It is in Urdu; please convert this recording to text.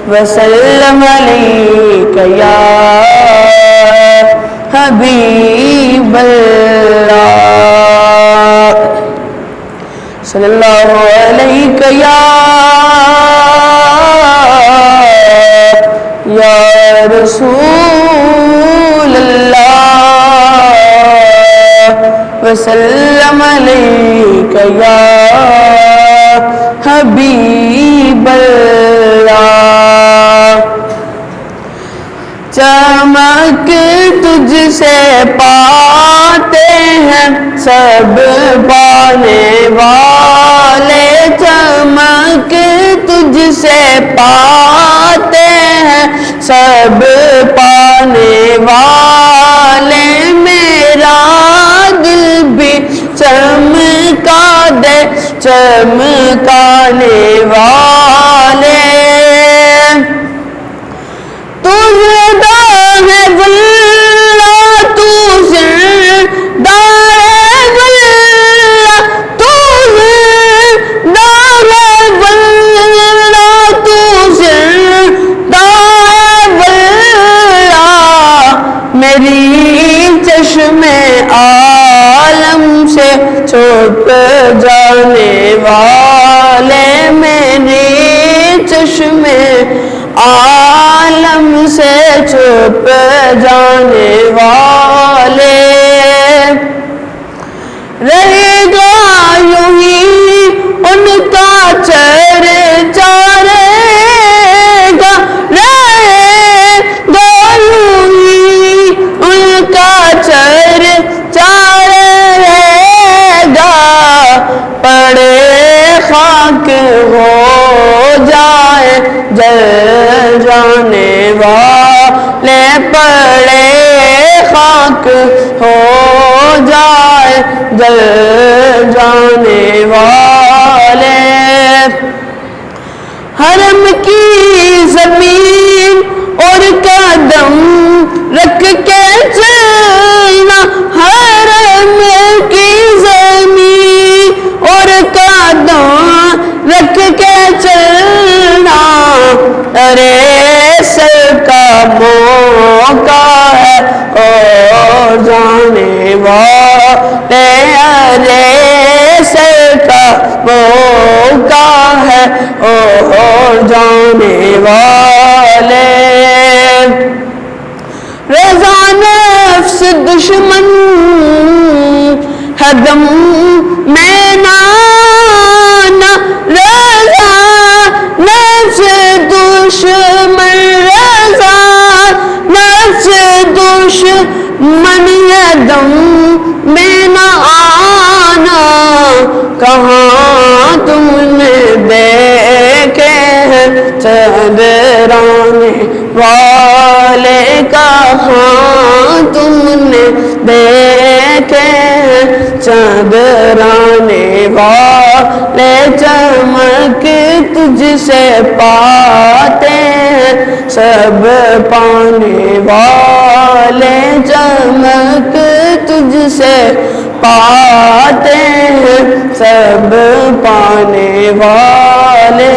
وسلم علیک یا حبیب اللہ صلی اللہ علیک یا رسول اللہ وسلم علیک یا حبیب اللہ چمک تجھ سے پاتے ہیں سب پانے والے چمک تجھ سے پاتے ہیں سب پانے والے میرا دل بھی چمکا دے چمکانے والے عالم سے چھپ جانے والے میری چشم عالم سے چھپ جانے والے رہے گا یوں ہی ان کا چرچا رہے گا رہے گا یوں ہی ان کا چرچا رہے گا پڑے خاک ہو جائے جل جانے والے پڑے خاک ہو جائے جل جانے والے حرم کی زمین اور قدم رکھ کے چلنا حرم کی زمین اور قدم رکھ کے چلنا ارے سر کا موقع ہے اور جانے والے ارے سر کا موقع ہے اور جانے والے رضا نفس دشمن حدم میں نانا رضا نفس دشمن رضا نفس دشمن حدم میں نہ آنا کہاں تم نے دیکھے ہیں چادرانے والے کہاں تم نے دیکھے ہیں چادرانے والے چمک تجھ سے پاتے ہیں سب پانے والے چمک تجھ سے پاتے ہیں سب پانے والے